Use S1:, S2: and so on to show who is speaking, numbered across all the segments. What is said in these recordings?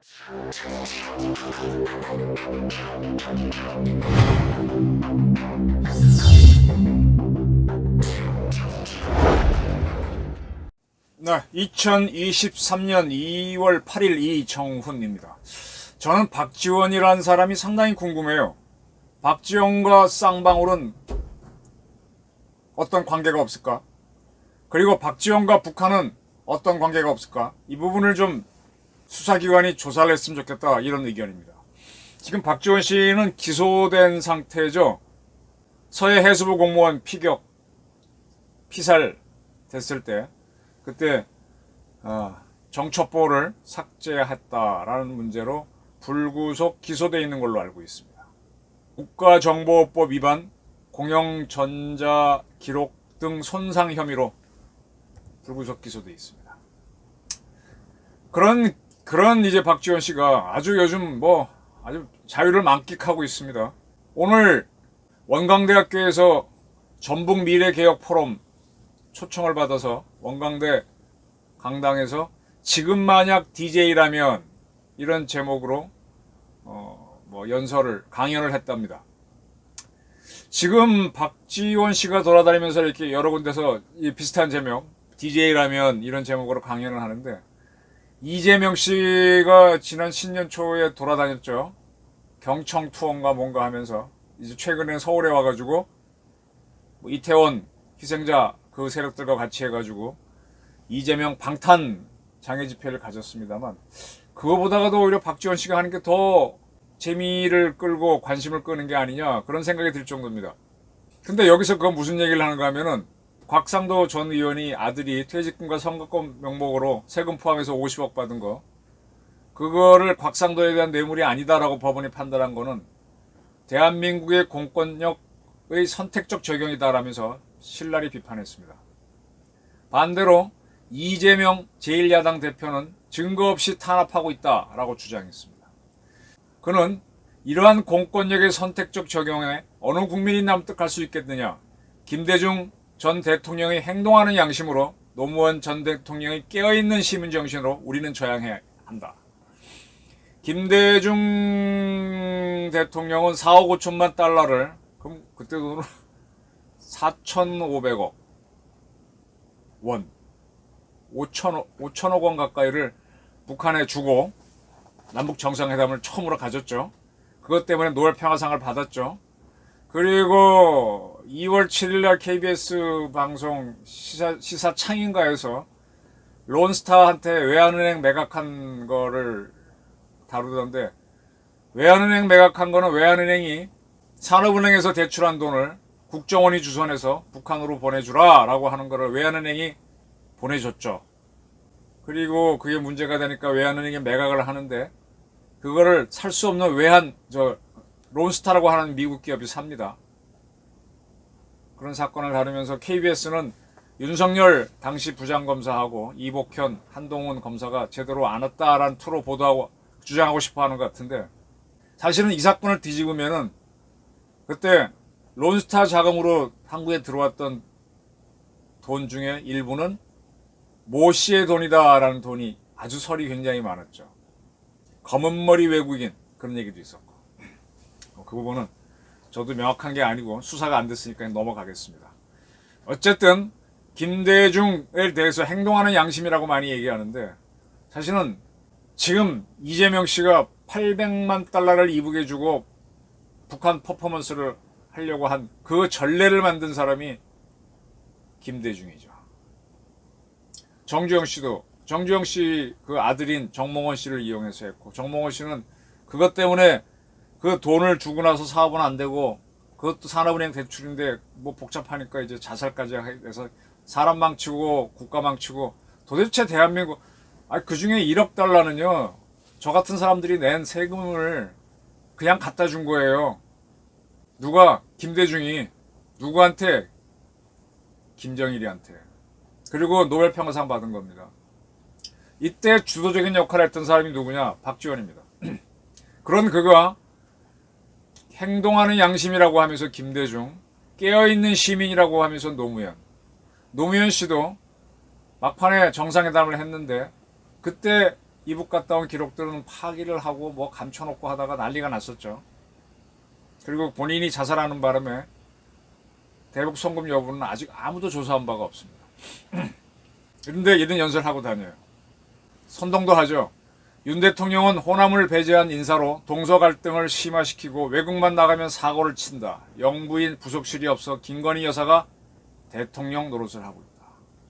S1: 네, 2023년 2월 8일 이정훈입니다. 저는 박지원이라는 사람이 상당히 궁금해요. 박지원과 쌍방울은 어떤 관계가 없을까? 그리고 박지원과 북한은 어떤 관계가 없을까? 이 부분을 좀 수사기관이 조사를 했으면 좋겠다, 이런 의견입니다. 지금 박지원 씨는 기소된 상태죠. 서해 해수부 공무원 피살 됐을 때 그때 정첩보를 삭제했다라는 문제로 불구속 기소되어 있는 걸로 알고 있습니다. 국가정보법 위반, 공영전자기록 등 손상 혐의로 불구속 기소되어 있습니다. 그런 이제 박지원 씨가 아주 요즘 아주 자유를 만끽하고 있습니다. 오늘 원광대학교에서 전북미래개혁포럼 초청을 받아서 원광대 강당에서 지금 만약 DJ라면 이런 제목으로 강연을 했답니다. 지금 박지원 씨가 돌아다니면서 이렇게 여러 군데서 비슷한 제목, DJ라면 이런 제목으로 강연을 하는데, 이재명 씨가 지난 신년 초에 돌아다녔죠. 경청 투어인가 뭔가 하면서 이제 최근에 서울에 와가지고 이태원 희생자 그 세력들과 같이 해가지고 이재명 방탄 장애 집회를 가졌습니다만, 그거보다가도 오히려 박지원 씨가 하는 게 더 재미를 끌고 관심을 끄는 게 아니냐, 그런 생각이 들 정도입니다. 근데 여기서 그건 무슨 얘기를 하는가 하면은, 곽상도 전 의원이 아들이 퇴직금과 선거권 명목으로 세금 포함해서 50억 받은 거, 그거를 곽상도에 대한 뇌물이 아니다라고 법원이 판단한 거는 대한민국의 공권력의 선택적 적용이다라면서 신랄히 비판했습니다. 반대로 이재명 제1야당 대표는 증거 없이 탄압하고 있다라고 주장했습니다. 그는 이러한 공권력의 선택적 적용에 어느 국민이 납득할 수 있겠느냐, 김대중 전 대통령이 행동하는 양심으로 노무현 전 대통령이 깨어있는 시민정신으로 우리는 저항해야 한다. 김대중 대통령은 4억 5천만 달러를, 그럼 그때 돈으로 4,500억 원, 5천억 원 가까이를 북한에 주고 남북 정상회담을 처음으로 가졌죠. 그것 때문에 노벨 평화상을 받았죠. 그리고 2월 7일날 KBS 방송 시사 창인가에서 론스타한테 외환은행 매각한 거를 다루던데, 외환은행 매각한 거는 외환은행이 산업은행에서 대출한 돈을 국정원이 주선해서 북한으로 보내주라 라고 하는 거를 외환은행이 보내줬죠. 그리고 그게 문제가 되니까 외환은행이 매각을 하는데, 그거를 살 수 없는 론스타라고 하는 미국 기업이 삽니다. 그런 사건을 다루면서 KBS는 윤석열 당시 부장검사하고 이복현, 한동훈 검사가 제대로 안 왔다라는 투로 보도하고 주장하고 싶어 하는 것 같은데, 사실은 이 사건을 뒤집으면은 그때 론스타 자금으로 한국에 들어왔던 돈 중에 일부는 모 씨의 돈이다라는 돈이 아주 설이 굉장히 많았죠. 검은머리 외국인, 그런 얘기도 있었고. 그 부분은 저도 명확한 게 아니고 수사가 안 됐으니까 넘어가겠습니다. 어쨌든 김대중에 대해서 행동하는 양심이라고 많이 얘기하는데, 사실은 지금 이재명 씨가 800만 달러를 이북에 주고 북한 퍼포먼스를 하려고 한 그 전례를 만든 사람이 김대중이죠. 정주영 씨 그 아들인 정몽원 씨를 이용해서 했고, 정몽원 씨는 그것 때문에 그 돈을 주고 나서 사업은 안 되고, 그것도 산업은행 대출인데 복잡하니까 이제 자살까지 해서 사람 망치고 국가 망치고, 도대체 대한민국, 그 중에 1억 달러는요, 저 같은 사람들이 낸 세금을 그냥 갖다 준 거예요. 누가? 김대중이. 누구한테? 김정일이한테. 그리고 노벨 평화상 받은 겁니다. 이때 주도적인 역할을 했던 사람이 누구냐? 박지원입니다. 그런 그가 행동하는 양심이라고 하면서 김대중, 깨어있는 시민이라고 하면서 노무현 씨도 막판에 정상회담을 했는데, 그때 이북 갔다 온 기록들은 파기를 하고 뭐 감춰놓고 하다가 난리가 났었죠. 그리고 본인이 자살하는 바람에 대북 송금 여부는 아직 아무도 조사한 바가 없습니다. 그런데 이런 연설을 하고 다녀요. 선동도 하죠. 윤 대통령은 호남을 배제한 인사로 동서 갈등을 심화시키고 외국만 나가면 사고를 친다. 영부인 부속실이 없어 김건희 여사가 대통령 노릇을 하고 있다.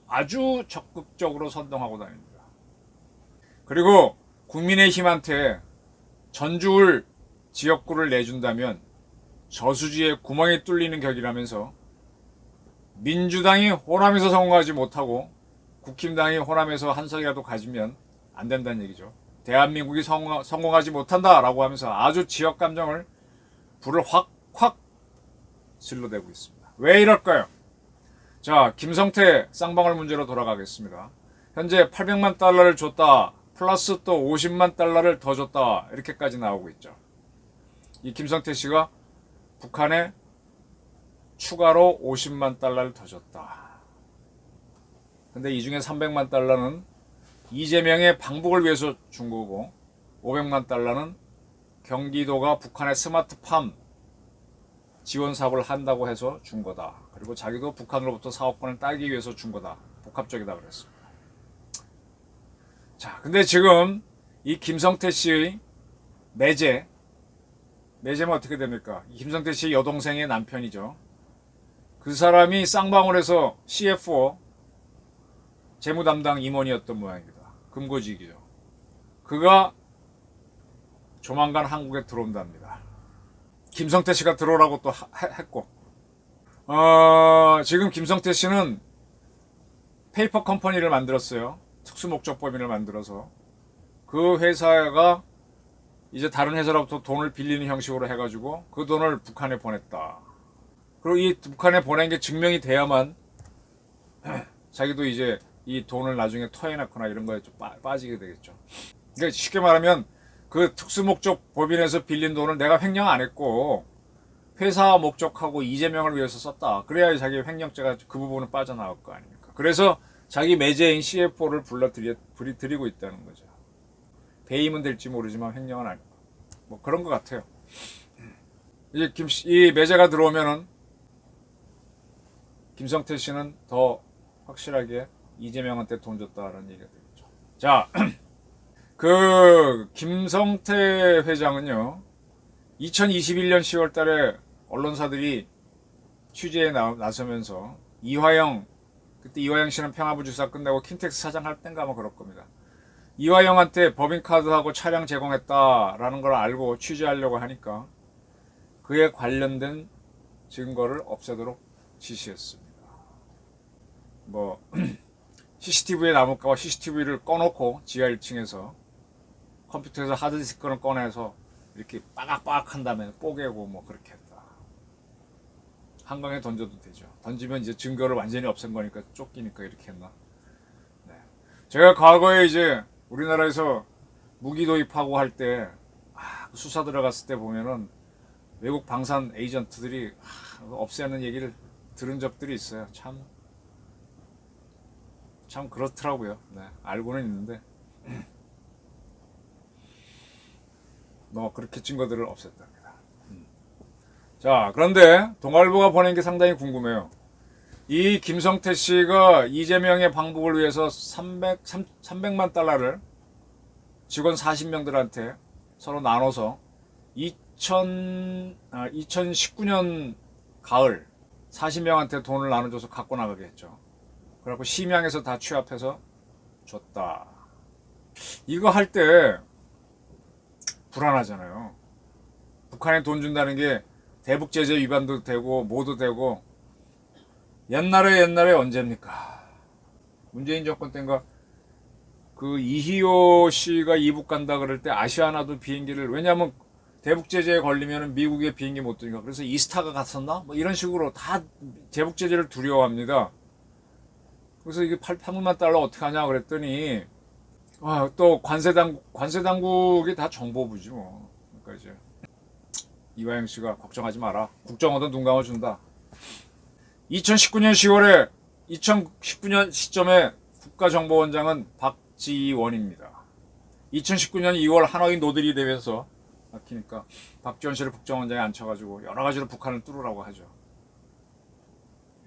S1: 아주 적극적으로 선동하고 다닙니다. 그리고 국민의힘한테 전주울 지역구를 내준다면 저수지에 구멍이 뚫리는 격이라면서 민주당이 호남에서 성공하지 못하고 국힘당이 호남에서 한 석이라도 가지면 안 된다는 얘기죠. 대한민국이 성공하지 못한다라고 하면서 아주 지역 감정을 불을 확 질러대고 있습니다. 왜 이럴까요? 자, 김성태 쌍방울 문제로 돌아가겠습니다. 현재 800만 달러를 줬다. 플러스 또 50만 달러를 더 줬다. 이렇게까지 나오고 있죠. 이 김성태 씨가 북한에 추가로 50만 달러를 더 줬다. 근데 이 중에 300만 달러는 이재명의 방북을 위해서 준 거고 500만 달러는 경기도가 북한의 스마트팜 지원 사업을 한다고 해서 준 거다. 그리고 자기도 북한으로부터 사업권을 따기 위해서 준 거다. 복합적이다 그랬습니다. 자, 근데 지금 이 김성태 씨의 매제면 어떻게 됩니까? 이 김성태 씨 여동생의 남편이죠. 그 사람이 쌍방울에서 CFO 재무담당 임원이었던 모양입니다. 금고직이죠. 그가 조만간 한국에 들어온답니다. 김성태 씨가 들어오라고 또 했고, 지금 김성태 씨는 페이퍼 컴퍼니를 만들었어요. 특수목적법인을 만들어서 그 회사가 이제 다른 회사로부터 돈을 빌리는 형식으로 해가지고 그 돈을 북한에 보냈다. 그리고 이 북한에 보낸 게 증명이 돼야만 자기도 이제 이 돈을 나중에 토해놨거나 이런 거에 좀 빠지게 되겠죠. 그러니까 쉽게 말하면 그 특수목적 법인에서 빌린 돈을 내가 횡령 안 했고 회사 목적하고 이재명을 위해서 썼다. 그래야 자기 횡령죄가 그 부분은 빠져나올 거 아닙니까. 그래서 자기 매제인 CFO를 불러들이고 있다는 거죠. 배임은 될지 모르지만 횡령은 아니고 뭐 그런 것 같아요. 이제 이 매제가 들어오면은 김성태 씨는 더 확실하게 이재명한테 돈 줬다라는 얘기가 되겠죠. 자, 그 김성태 회장은요 2021년 10월 달에 언론사들이 취재에 나서면서 그때 이화영 씨는 평화부 주사 끝내고 킨텍스 사장 할 땐가 아마 그럴 겁니다. 이화영한테 법인카드하고 차량 제공했다라는 걸 알고 취재하려고 하니까 그에 관련된 증거를 없애도록 지시했습니다. 뭐 CCTV에 남을까봐 CCTV를 꺼놓고 지하 1층에서 컴퓨터에서 하드디스크를 꺼내서 이렇게 빠각빠각 한 다음에 뽀개고 뭐 그렇게 했다. 한강에 던져도 되죠. 던지면 이제 증거를 완전히 없앤 거니까 쫓기니까 이렇게 했나. 네. 제가 과거에 이제 우리나라에서 무기 도입하고 할 때 수사 들어갔을 때 보면은 외국 방산 에이전트들이 없애는 얘기를 들은 적들이 있어요. 참 그렇더라고요. 네, 알고는 있는데 그렇게 증거들을 없앴답니다. 자, 그런데 동아일보가 보낸 게 상당히 궁금해요. 이 김성태 씨가 이재명의 방북을 위해서 300만 달러를 직원 40명들한테 서로 나눠서 2019년 가을 40명한테 돈을 나눠줘서 갖고 나가게 했죠. 그래갖고 심양에서 다 취합해서 줬다. 이거 할 때 불안하잖아요. 북한에 돈 준다는 게 대북 제재 위반도 되고 뭐도 되고 옛날에 언제입니까? 문재인 정권 때인가 그 이희호 씨가 이북 간다 그럴 때 아시아나도 비행기를 왜냐하면 대북 제재에 걸리면 미국에 비행기 못 뜨니까 그래서 이스타가 갔었나? 뭐 이런 식으로 다 대북 제재를 두려워합니다. 그래서 이게 800만 달러 어떻게 하냐 그랬더니 또 관세 당국이 다 정보부지 뭐. 그러니까 이제 이화영 씨가 걱정하지 마라. 국정원도 눈 감아준다. 2019년 시점에 국가정보원장은 박지원입니다. 2019년 2월 하노이 노들이 대회에서 막히니까 박지원 씨를 국정원장에 앉혀가지고 여러 가지로 북한을 뚫으라고 하죠.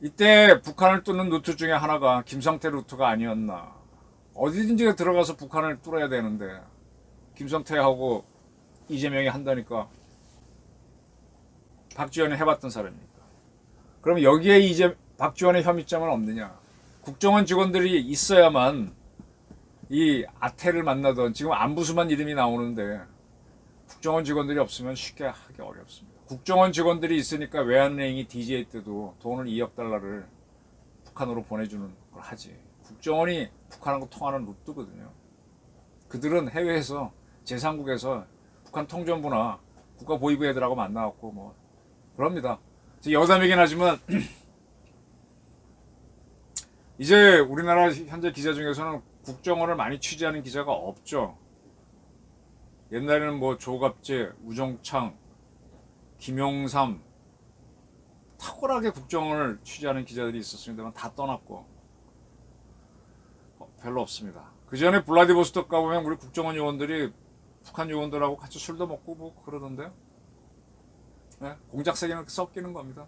S1: 이때 북한을 뚫는 루트 중에 하나가 김성태 루트가 아니었나. 어디든지 들어가서 북한을 뚫어야 되는데 김성태하고 이재명이 한다니까 박지원이 해봤던 사람입니까? 그럼 여기에 이제 박지원의 혐의점은 없느냐? 국정원 직원들이 있어야만 이 아태를 만나던 지금 안부수만 이름이 나오는데 국정원 직원들이 없으면 쉽게 하기 어렵습니다. 국정원 직원들이 있으니까 외환은행이 DJ 때도 돈을 2억 달러를 북한으로 보내주는 걸 하지. 국정원이 북한하고 통하는 루트거든요. 그들은 해외에서 제3국에서 북한 통전부나 국가보위부 애들하고 만나갖고 뭐 그럽니다. 여담이긴 하지만 이제 우리나라 현재 기자 중에서는 국정원을 많이 취재하는 기자가 없죠. 옛날에는 뭐 조갑재, 우종창, 김용삼 탁월하게 국정원을 취재하는 기자들이 있었습니다만 다 떠났고 별로 없습니다. 그 전에 블라디보스토크 가보면 우리 국정원 요원들이 북한 요원들하고 같이 술도 먹고 뭐 그러던데요. 네? 공작색에는 섞이는 겁니다.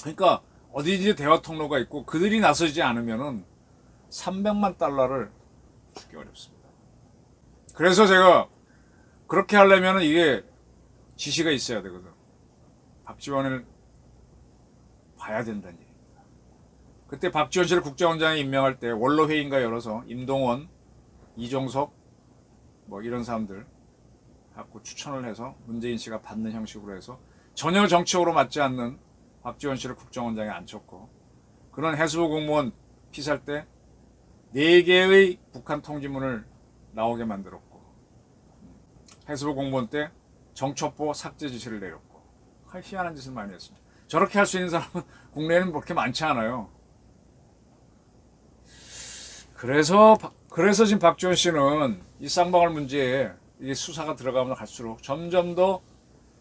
S1: 그러니까 어디든지 대화 통로가 있고 그들이 나서지 않으면은 300만 달러를 주기 어렵습니다. 그래서 제가 그렇게 하려면 이게 지시가 있어야 되거든. 박지원을 봐야 된다는 얘기입니다. 그때 박지원 씨를 국정원장에 임명할 때 원로회의인가 열어서 임동원, 이종석 뭐 이런 사람들 갖고 추천을 해서 문재인 씨가 받는 형식으로 해서 전혀 정치적으로 맞지 않는 박지원 씨를 국정원장에 앉혔고 그런 해수부 공무원 피살 때 4개의 북한 통지문을 나오게 만들었고 해수부 공무원 때 정첩보 삭제 지시를 내렸고 희한한 짓을 많이 했습니다. 저렇게 할 수 있는 사람은 국내에는 그렇게 많지 않아요. 그래서 지금 박지원 씨는 이 쌍방울 문제에 이게 수사가 들어가면 갈수록 점점 더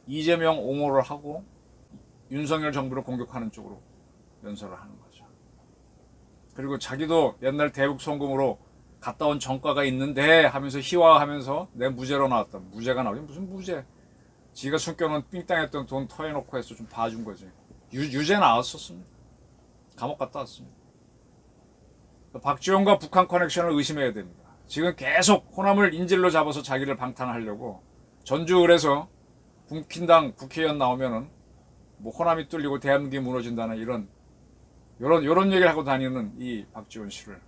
S1: 이재명 옹호를 하고 윤석열 정부를 공격하는 쪽으로 연설을 하는 거죠. 그리고 자기도 옛날 대북 송금으로 갔다 온 전과가 있는데 하면서 희화하면서 내 무죄로 나왔다. 무죄가 나오지 무슨 무죄. 지가 숨겨놓은 삥땅했던 돈 터해놓고 해서 좀 봐준 거지. 유죄 나왔었습니다. 감옥 갔다 왔습니다. 박지원과 북한 커넥션을 의심해야 됩니다. 지금 계속 호남을 인질로 잡아서 자기를 방탄하려고 전주을에서 국민당 국회의원 나오면은 뭐 호남이 뚫리고 대한민국이 무너진다는 이런 얘기를 하고 다니는 이 박지원 씨를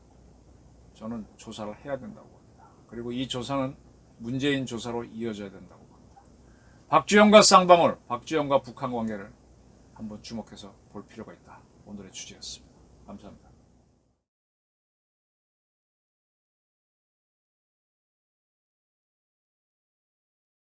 S1: 저는 조사를 해야 된다고 봅니다. 그리고 이 조사는 문재인 조사로 이어져야 된다고 봅니다. 박지원과 쌍방울, 박지원과 북한 관계를 한번 주목해서 볼 필요가 있다. 오늘의 주제였습니다. 감사합니다.